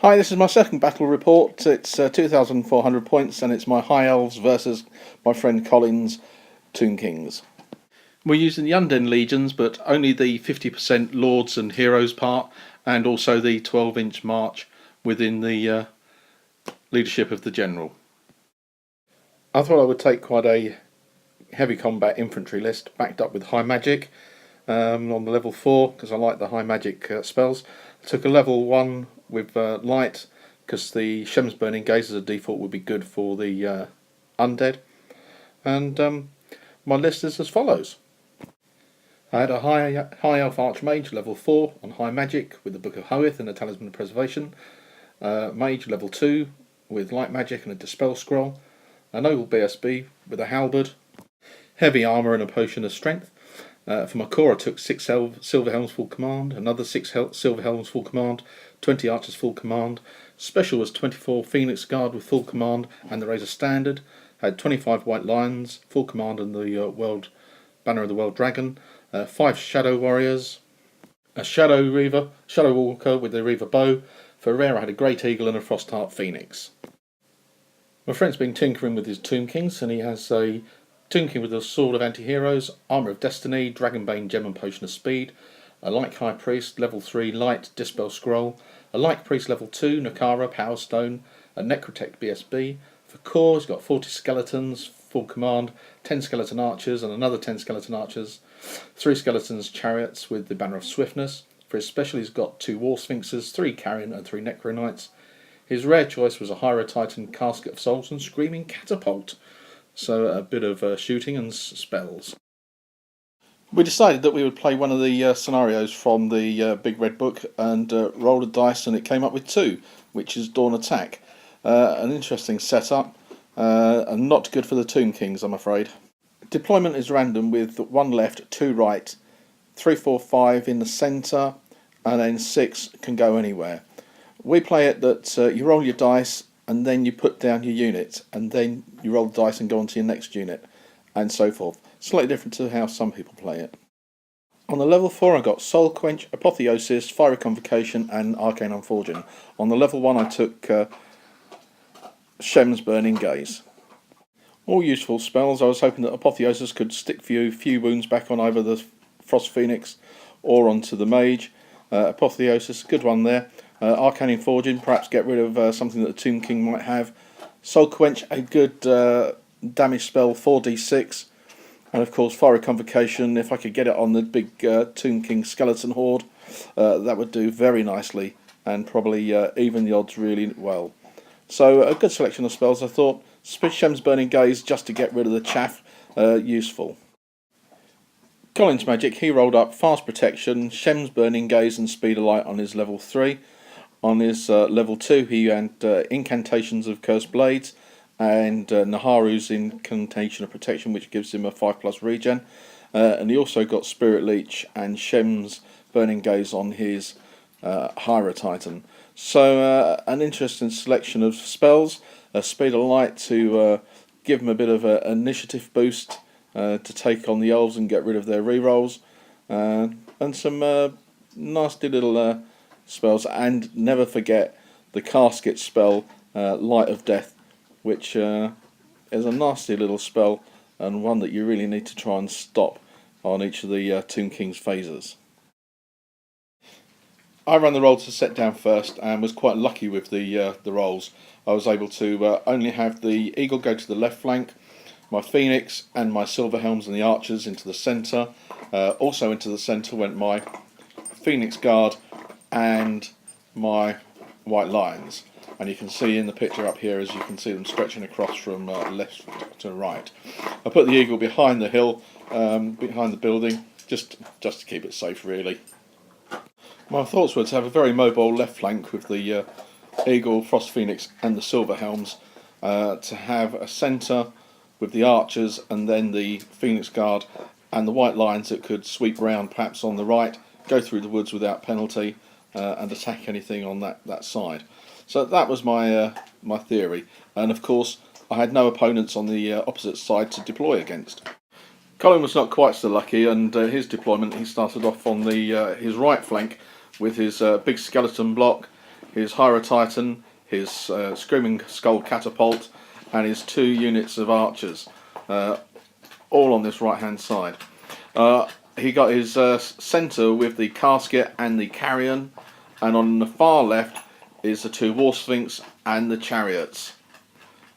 Hi, this is my second battle report. It's 2,400 points and it's my High Elves versus my friend Colin's Tomb Kings. We're using the Undead Legions, but only the 50% Lords and Heroes part, and also the 12-inch march within the leadership of the General. I thought I would take quite a heavy combat infantry list, backed up with high magic on the level 4, because I like the high magic spells. I took a level 1 with light, because the Shem's Burning Gaze as a default would be good for the undead. And my list is as follows. I had a high elf archmage level 4 on high magic with the Book of Hoeth and a Talisman of Preservation. Mage level 2 with light magic and a Dispel Scroll. A noble BSB with a halberd, heavy armour and a potion of strength. For my core I took 6 Silver Helms full command, another 6 Silver Helms full command, 20 Archers full command. Special was 24 Phoenix Guard with full command and the Razor Standard. Had 25 White Lions full command and the Banner of the World Dragon. 5 Shadow Warriors, a Shadow Walker with the Reaver Bow. For rare I had a Great Eagle and a Frostheart Phoenix. My friend's been tinkering with his Tomb Kings, and he has a Tomb King with a Sword of Anti-Heroes, Armour of Destiny, Dragonbane Gem and Potion of Speed, a Like High Priest level 3 Light Dispel Scroll, a Like Priest level 2 Nakara Power Stone, a Necrotech BSB. For core he's got 40 Skeletons full command, 10 Skeleton Archers and another 10 Skeleton Archers, 3 Skeletons Chariots with the Banner of Swiftness. For his special he's got 2 War Sphinxes, 3 Carrion and 3 Necro Knights. His rare choice was a Hydra Titan Casket of Souls and Screaming Catapult. So a bit of shooting and spells. We decided that we would play one of the scenarios from the Big Red Book and roll a dice, and it came up with 2, which is Dawn Attack. An interesting setup, and not good for the Tomb Kings, I'm afraid. Deployment is random with 1 left, 2 right, 3, 4, 5 in the centre, and then 6 can go anywhere. We play it that you roll your dice and then you put down your unit, and then you roll the dice and go on to your next unit, and so forth. Slightly different to how some people play it. On the level 4 I got Soul Quench, Apotheosis, Fiery Convocation and Arcane Unforging. On the level 1 I took Shem's Burning Gaze. All useful spells. I was hoping that Apotheosis could stick few wounds back on either the Frost Phoenix or onto the Mage. Apotheosis, good one there. Arcane Forging, perhaps get rid of something that the Tomb King might have. Soul Quench, a good damage spell, 4d6. And of course Fiery Convocation, if I could get it on the big Tomb King skeleton horde, that would do very nicely and probably even the odds really well. So a good selection of spells, I thought. Shem's Burning Gaze, just to get rid of the chaff, useful. Colin's magic, he rolled up Fast Protection, Shem's Burning Gaze and Speed of Light on his level 3. On his level 2 he had Incantations of Cursed Blades and Naharu's Incantation of Protection, which gives him a 5+ regen. And he also got Spirit Leech and Shem's Burning Gaze on his Hydra Titan. So an interesting selection of spells. Speed of Light to give him a bit of an initiative boost to take on the elves and get rid of their rerolls, and some nasty little spells. And never forget the casket spell, Light of Death, which is a nasty little spell and one that you really need to try and stop on each of the Tomb King's phases. I ran the roll to set down first and was quite lucky with the rolls. I was able to only have the Eagle go to the left flank, my Phoenix and my Silver Helms and the Archers into the centre. Also into the centre went my Phoenix Guard and my White Lions. And you can see in the picture up here, as you can see them stretching across from left to right. I put the Eagle behind the hill, behind the building, just to keep it safe really. My thoughts were to have a very mobile left flank with the Eagle, Frost Phoenix and the Silver Helms, to have a centre with the Archers and then the Phoenix Guard and the White Lions that could sweep round perhaps on the right, go through the woods without penalty, and attack anything on that side. So that was my my theory, and of course I had no opponents on the opposite side to deploy against. Colin was not quite so lucky, and his deployment, he started off on the his right flank with his big skeleton block. his Hierotitan, his Screaming Skull Catapult, and his 2 units of archers, all on this right hand side. He got his centre with the casket and the carrion, and on the far left is the 2 War Sphinx and the chariots.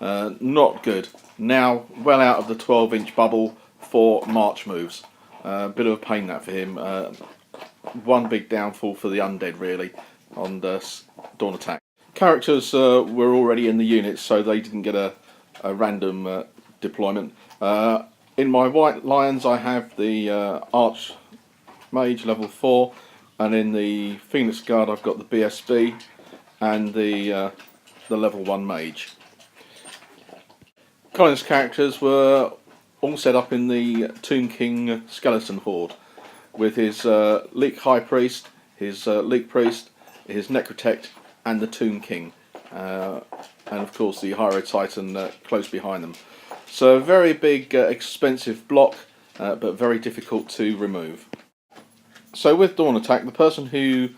Not good. Now well out of the 12-inch bubble for march moves. Bit of a pain that for him. One big downfall for the undead really on the Dawn Attack. Characters were already in the units, so they didn't get a random deployment. In my White Lions I have the Arch Mage level 4, and in the Phoenix Guard I've got the BSB and the level 1 Mage. Colin's characters were all set up in the Tomb King Skeleton Horde, with his Leek High Priest, his Leek Priest, his Necrotect, and the Tomb King, and of course the Hierotitan close behind them. So a very big, expensive block, but very difficult to remove. So with Dawn Attack, the person who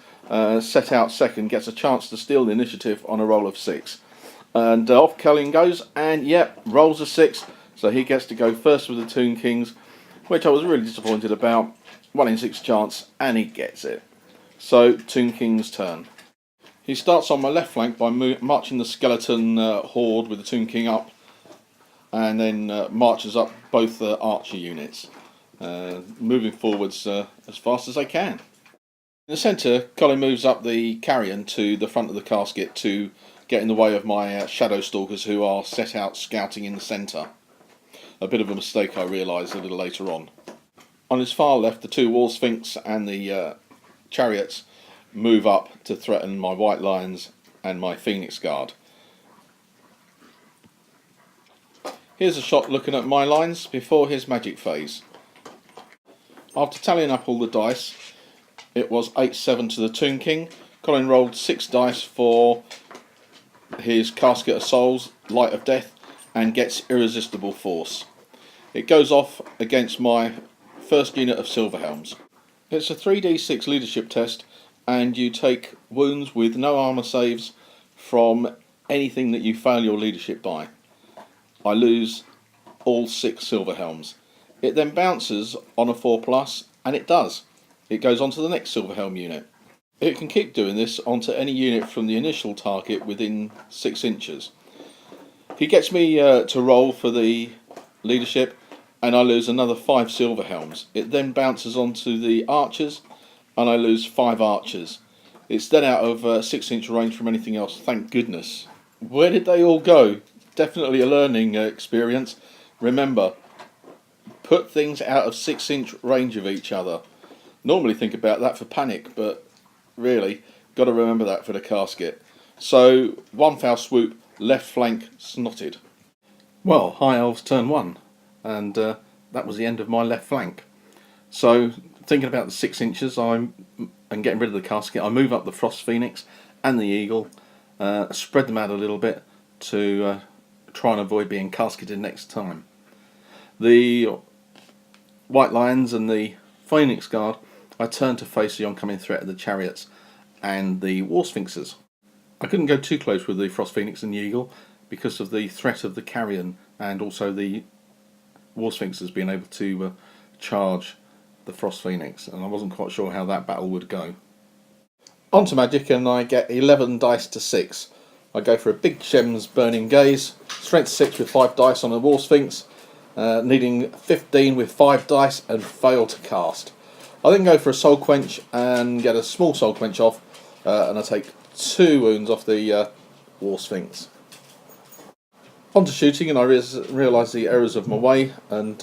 set out second gets a chance to steal the initiative on a roll of 6. And off Colin goes, and yep, rolls a 6, so he gets to go first with the Tomb Kings, which I was really disappointed about. 1 in 6 chance, and he gets it. So, Tomb King's turn. He starts on my left flank by marching the skeleton horde with the Tomb King up, and then marches up both archer units, moving forwards as fast as they can. In the centre, Colin moves up the carrion to the front of the casket to get in the way of my shadow stalkers who are set out scouting in the centre. A bit of a mistake I realised a little later on. On his far left, the 2 War Sphinx and the chariots move up to threaten my White Lions and my Phoenix Guard. Here's a shot looking at my lines before his magic phase. After tallying up all the dice, it was 8-7 to the Tomb King. Colin rolled 6 dice for his Casket of Souls, Light of Death, and gets Irresistible Force. It goes off against my first unit of Silverhelms. It's a 3d6 leadership test, and you take wounds with no armour saves from anything that you fail your leadership by. I lose all 6 Silverhelms. It then bounces on a 4+, and it does. It goes on to the next Silverhelm unit. It can keep doing this onto any unit from the initial target within 6 inches. He gets me to roll for the leadership, and I lose another 5 Silverhelms. It then bounces onto the archers, and I lose 5 archers. It's then out of 6-inch range from anything else, thank goodness. Where did they all go? Definitely a learning experience. Remember, put things out of 6-inch range of each other. Normally think about that for panic, but really, got to remember that for the casket. So, one foul swoop, left flank snotted. Well, High Elves turn 1, and that was the end of my left flank. So, thinking about the 6 inches and getting rid of the casket, I move up the Frost Phoenix and the Eagle, spread them out a little bit to try and avoid being casketed next time. The White Lions and the Phoenix Guard, I turned to face the oncoming threat of the chariots and the War Sphinxes. I couldn't go too close with the Frost Phoenix and the Eagle because of the threat of the carrion and also the War Sphinxes being able to charge the Frost Phoenix, and I wasn't quite sure how that battle would go. On to magic, and I get 11 dice to 6. I go for a big Shem's Burning Gaze, strength 6 with 5 dice on the War Sphinx, needing 15 with 5 dice and fail to cast. I then go for a Soul Quench and get a small Soul Quench off, and I take 2 wounds off the War Sphinx. On to shooting, and I realise the errors of my way, and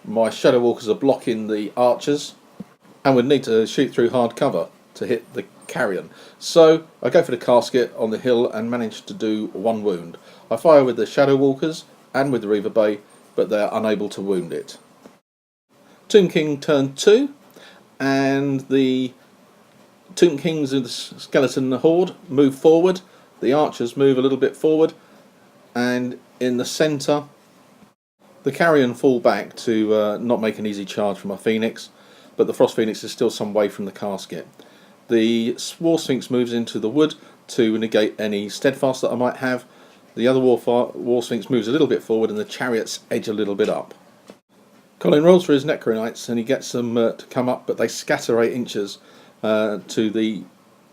my Shadow Walkers are blocking the archers and would need to shoot through hard cover to hit the carrion. So I go for the casket on the hill and manage to do 1 wound. I fire with the Shadow Walkers and with the Reaver Bay, but they're unable to wound it. Tomb King turn 2, and the Tomb Kings of the Skeleton Horde move forward. The archers move a little bit forward, and in the centre the carrion fall back to not make an easy charge for my Phoenix, but the Frost Phoenix is still some way from the casket. The War Sphinx moves into the wood to negate any steadfast that I might have. The other War Sphinx moves a little bit forward and the chariots edge a little bit up. Colin rolls for his Necronites and he gets them to come up, but they scatter 8 inches to the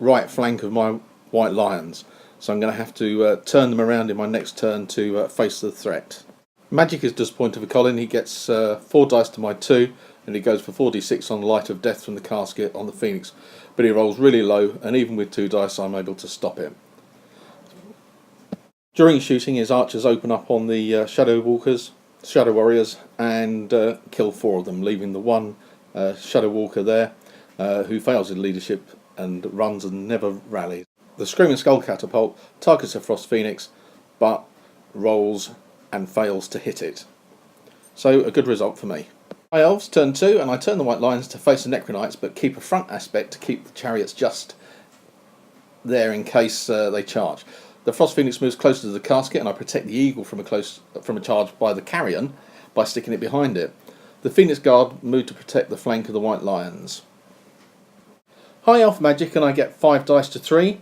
right flank of my White Lions. So I'm going to have to turn them around in my next turn to face the threat. Magic is disappointing for Colin. He gets 4 dice to my 2 and he goes for 4d6 on Light of Death from the casket on the Phoenix. But he rolls really low, and even with 2 dice I'm able to stop it. During shooting, his archers open up on the Shadow Warriors, and kill 4 of them, leaving the one Shadow Walker there who fails in leadership and runs and never rallies. The Screaming Skull Catapult targets a Frost Phoenix, but rolls and fails to hit it. So a good result for me. My Elves turn 2, and I turn the White Lions to face the Necronites, but keep a front aspect to keep the chariots just there in case they charge. The Frost Phoenix moves closer to the casket, and I protect the Eagle from a charge by the Carrion by sticking it behind it. The Phoenix Guard move to protect the flank of the White Lions. High Elf Magic, and I get 5 dice to 3.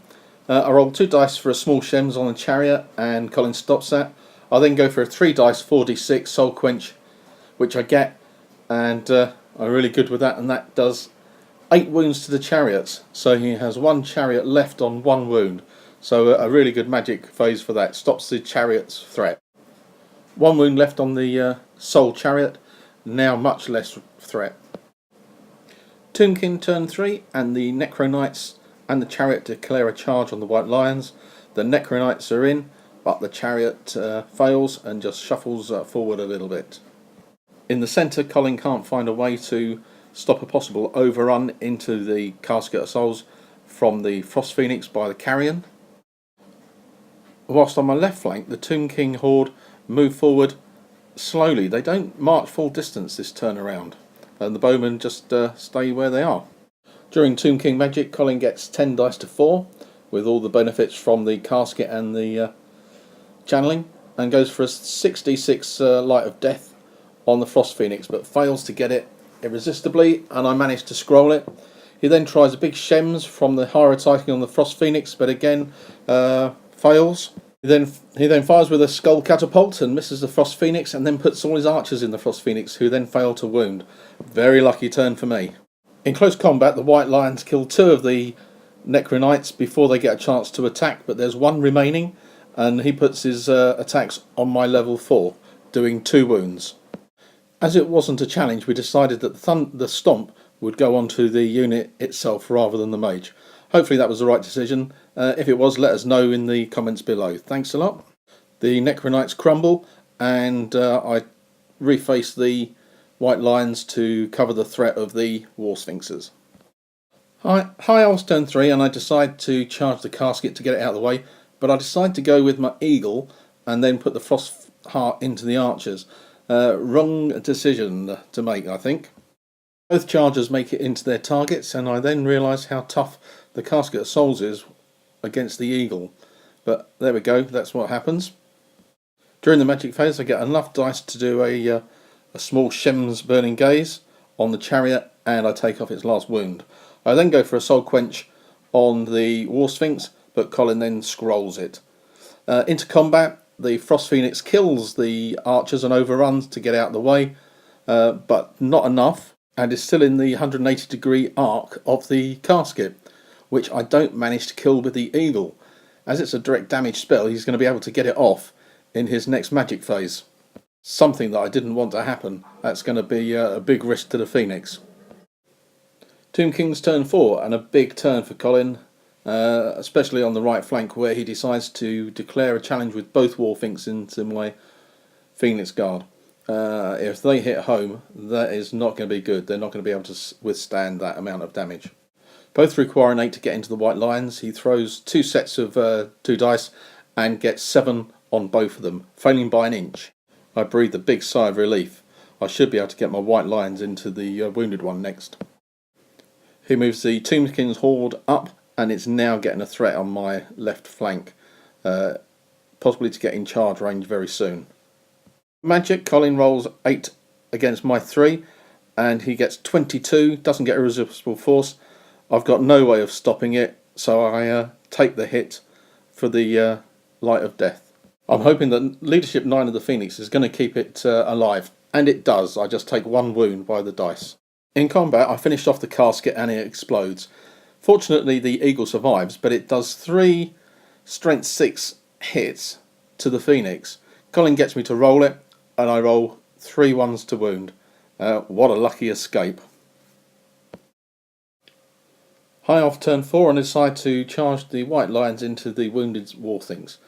I roll 2 dice for a small Shems on the chariot, and Colin stops that. I then go for a 3 dice 4d6 Soul Quench, which I get, and I'm really good with that, and that does 8 wounds to the chariots. So he has 1 chariot left on 1 wound. So a really good magic phase for that. Stops the chariot's threat. 1 wound left on the Soul Chariot, now much less threat. Tomb King turn 3, and the Necronites and the chariot declare a charge on the White Lions. The Necronites are in, but the chariot fails and just shuffles forward a little bit. In the centre, Colin can't find a way to stop a possible overrun into the Casket of Souls from the Frost Phoenix by the Carrion. Whilst on my left flank, the Tomb King horde move forward slowly. They don't march full distance this turn around, and the bowmen just stay where they are. During Tomb King magic, Colin gets 10 dice to 4 with all the benefits from the casket and the channeling, and goes for a 6d6 Light of Death on the Frost Phoenix, but fails to get it irresistibly, and I manage to scroll it. He then tries a big Shems from the Hierotyping on the Frost Phoenix, but again fails. He then fires with a Skull Catapult and misses the Frost Phoenix, and then puts all his archers in the Frost Phoenix, who then fail to wound. Very lucky turn for me. In close combat, the White Lions kill 2 of the Necronites before they get a chance to attack, but there's 1 remaining, and he puts his attacks on my level 4, doing 2 wounds. As it wasn't a challenge, we decided that the Stomp would go onto the unit itself rather than the mage. Hopefully that was the right decision. If it was, let us know in the comments below. Thanks a lot. The Necronites crumble, and I reface the White Lions to cover the threat of the War Sphinxes. High Elves turn 3, and I decide to charge the casket to get it out of the way, but I decide to go with my Eagle and then put the Frost Heart into the archers. Wrong decision to make, I think. Both chargers make it into their targets, and I then realise how tough the Casket of Souls is against the Eagle. But there we go, that's what happens. During the magic phase, I get enough dice to do a small Shems Burning Gaze on the chariot, and I take off its last wound. I then go for a Soul Quench on the War Sphinx, but Colin then scrolls it. Into combat, the Frost Phoenix kills the archers and overruns to get out of the way, but not enough, and is still in the 180 degree arc of the casket, which I don't manage to kill with the Eagle. As it's a direct damage spell, he's going to be able to get it off in his next magic phase. Something that I didn't want to happen. That's going to be a big risk to the Phoenix. Tomb King's turn 4, and a big turn for Colin, especially on the right flank, where he decides to declare a challenge with both War Sphinx into my Phoenix Guard. If they hit home, that is not going to be good. They're not going to be able to withstand that amount of damage. Both require an 8 to get into the White Lions. He throws 2 sets of 2 dice and gets 7 on both of them, failing by an inch. I breathe a big sigh of relief. I should be able to get my White Lions into the wounded one next. He moves the Tomb King's horde up, and it's now getting a threat on my left flank, possibly to get in charge range very soon. Magic, Colin rolls 8 against my 3, and he gets 22, doesn't get irresistible force. I've got no way of stopping it, so I take the hit for the light of death. I'm hoping that leadership 9 of the Phoenix is going to keep it alive, and it does. I just take 1 wound by the dice. In combat, I finished off the casket and it explodes. Fortunately, the Eagle survives, but it does 3 strength 6 hits to the Phoenix. Colin gets me to roll it, and I roll 3 ones to wound. What a lucky escape. High Elf turn 4 and decide to charge the White Lions into the wounded Warthings,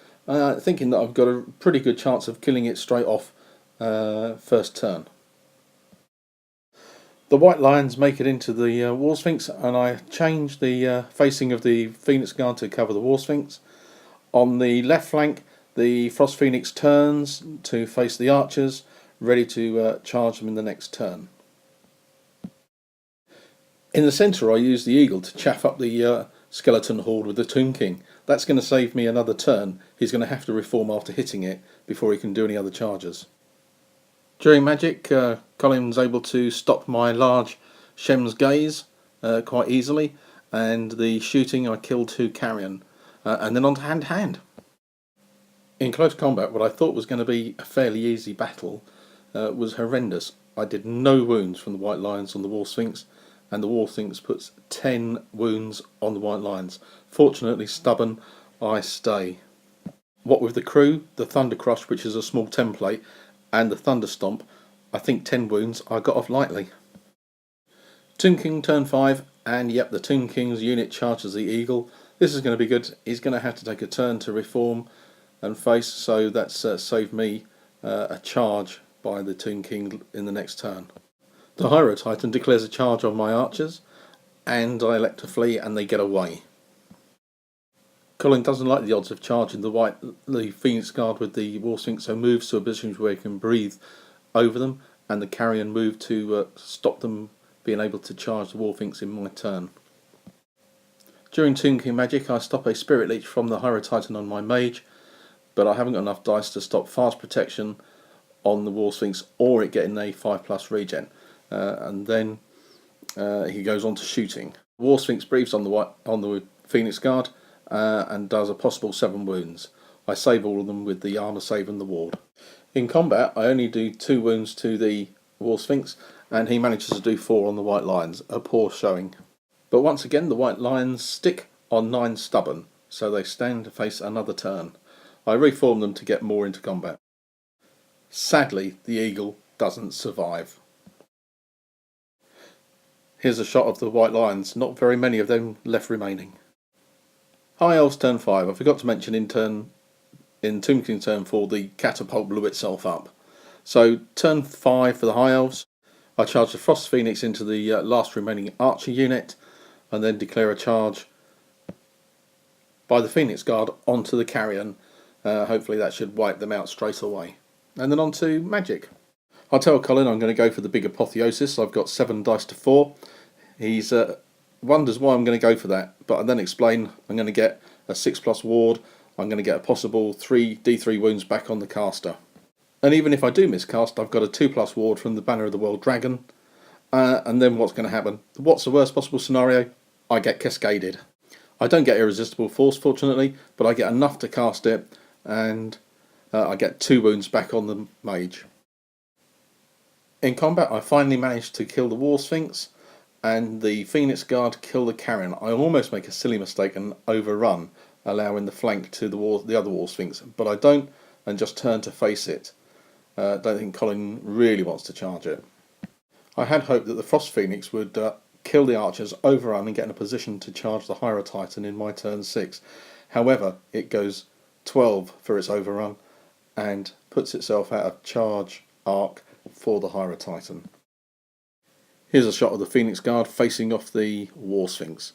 thinking that I've got a pretty good chance of killing it straight off first turn. The White Lions make it into the War Sphinx, and I change the facing of the Phoenix Guard to cover the War Sphinx. On the left flank, the Frost Phoenix turns to face the archers, ready to charge them in the next turn. In the centre, I use the Eagle to chaff up the skeleton horde with the Tomb King. That's going to save me another turn. He's going to have to reform after hitting it before he can do any other charges. During magic, Colin's able to stop my large Shem's gaze quite easily, and the shooting I kill 2 carrion, and then on to hand-to-hand. In close combat, what I thought was going to be a fairly easy battle was horrendous. I did no wounds from the White Lions on the War Sphinx, and the War Sphinx puts 10 wounds on the White Lions. Fortunately, stubborn, I stay. What with the crew, the Thunder Crush, which is a small template, and the Thunder Stomp, I think 10 wounds I got off lightly. Tomb King turn 5, and yep, the Tomb King's unit charges the Eagle. This is going to be good. He's going to have to take a turn to reform and face, so that's saved me a charge by the Tomb King in the next turn. The Hyro Titan declares a charge on my archers, and I elect to flee, and they get away. Colin doesn't like the odds of charging the Phoenix Guard with the War Sphinx, so moves to a position where he can breathe over them, and the Carrion move to stop them being able to charge the War Sphinx in my turn. During Tomb King magic, I stop a Spirit Leech from the Hyro Titan on my mage, but I haven't got enough dice to stop fast protection on the War Sphinx or it getting a 5+ regen. And then he goes on to shooting. War Sphinx breathes on the Phoenix Guard and does a possible 7 wounds. I save all of them with the armour save and the ward. In combat, I only do 2 wounds to the War Sphinx, and he manages to do 4 on the White Lions, a poor showing. But once again, the White Lions stick on 9 stubborn, so they stand to face another turn. I reform them to get more into combat. Sadly, the Eagle doesn't survive. Here's a shot of the White Lions, not very many of them left remaining. High Elves turn 5. I forgot to mention in Tomb King turn 4 the catapult blew itself up. So turn 5 for the High Elves. I charge the Frost Phoenix into the last remaining archer unit, and then declare a charge by the Phoenix Guard onto the Carrion. Hopefully that should wipe them out straight away. And then on to magic. I tell Colin I'm going to go for the big apotheosis. I've got 7 dice to 4. He's wonders why I'm going to go for that, but I then explain I'm going to get a 6+ ward. I'm going to get a possible 3d3 wounds back on the caster. And even if I do miscast, I've got a 2+ ward from the Banner of the World Dragon. And then what's going to happen? What's the worst possible scenario? I get cascaded. I don't get irresistible force, fortunately, but I get enough to cast it, and I get 2 wounds back on the mage. In combat, I finally managed to kill the War Sphinx, and the Phoenix Guard kill the Carrion. I almost make a silly mistake and overrun, allowing the flank to the other War Sphinx, but I don't, and just turn to face it. Don't think Colin really wants to charge it. I had hoped that the Frost Phoenix would kill the archers, overrun, and get in a position to charge the Hyro Titan in my turn 6. However, it goes 12 for its overrun and puts itself out of charge arc for the Hyro Titan. Here's a shot of the Phoenix Guard facing off the War Sphinx,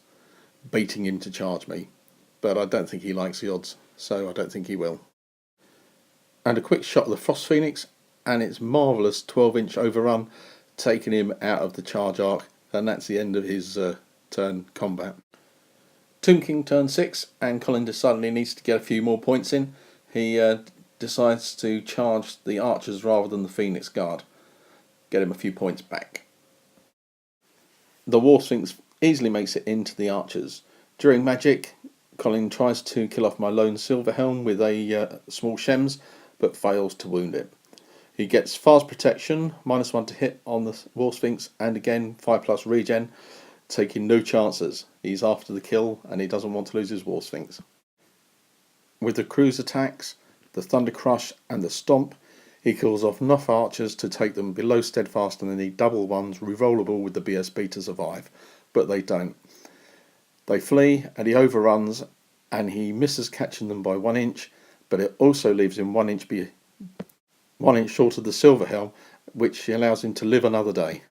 baiting him to charge me, but I don't think he likes the odds, so I don't think he will. And a quick shot of the Frost Phoenix and its marvellous 12-inch overrun, taking him out of the charge arc, and that's the end of his turn combat. Tomb King turn 6, and Colin suddenly needs to get a few more points in. He decides to charge the archers rather than the Phoenix Guard. Get him a few points back. The War Sphinx easily makes it into the archers. During magic, Colin tries to kill off my lone Silverhelm with a small Shems, but fails to wound it. He gets fast protection, -1 to hit on the War Sphinx, and again 5+ regen, taking no chances. He's after the kill and he doesn't want to lose his War Sphinx. With the cruise attacks, the Thunder Crush and the Stomp, he kills off enough archers to take them below steadfast, and then he double ones rerollable with the BSB to survive, but they don't. They flee and he overruns and he misses catching them by 1 inch, but it also leaves him 1 inch short of the Silverhelm, which allows him to live another day.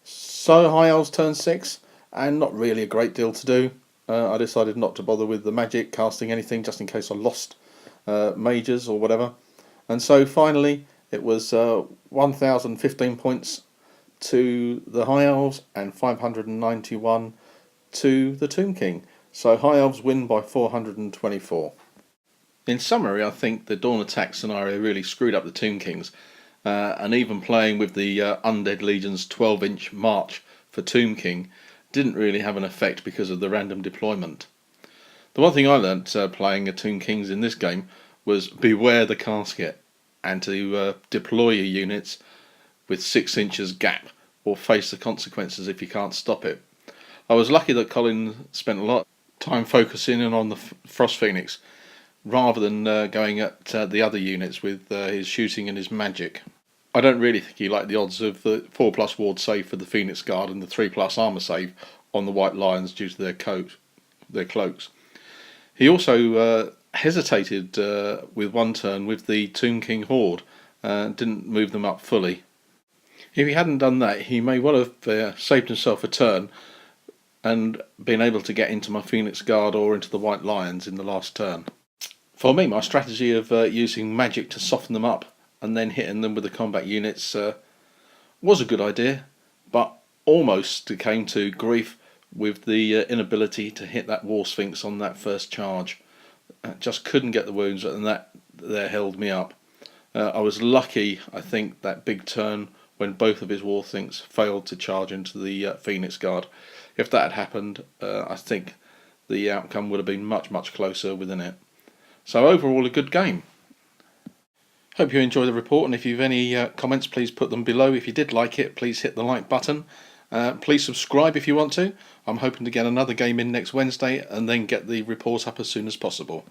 So High Elves turn 6, and not really a great deal to do. I decided not to bother with the magic, casting anything, just in case I lost mages or whatever. And so finally it was 1015 points to the High Elves and 591 to the Tomb King. So High Elves win by 424. In summary, I think the Dawn Attack scenario really screwed up the Tomb Kings, and even playing with the Undead Legion's 12-inch march for Tomb King didn't really have an effect because of the random deployment. The one thing I learnt playing a Tomb Kings in this game was beware the casket, and to deploy your units with 6 inches gap or face the consequences if you can't stop it. I was lucky that Colin spent a lot of time focusing in on the Frost Phoenix rather than going at the other units with his shooting and his magic. I don't really think he liked the odds of the 4+ ward save for the Phoenix Guard and the 3+ armour save on the White Lions due to their cloaks. He also hesitated with 1 turn with the Tomb King Horde, didn't move them up fully. If he hadn't done that, he may well have saved himself a turn and been able to get into my Phoenix Guard or into the White Lions in the last turn. For me, my strategy of using magic to soften them up and then hitting them with the combat units was a good idea, but almost came to grief with the inability to hit that War Sphinx on that first charge. Just couldn't get the wounds, and that there held me up. I was lucky, I think, that big turn when both of his War Sphinx failed to charge into the Phoenix Guard. If that had happened, I think the outcome would have been much, much closer within it. So overall, a good game. Hope you enjoy the report, and if you've any comments, please put them below. If you did like it, please hit the like button. Please subscribe if you want to. I'm hoping to get another game in next Wednesday and then get the report up as soon as possible.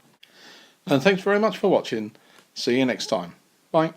And thanks very much for watching. See you next time. Bye.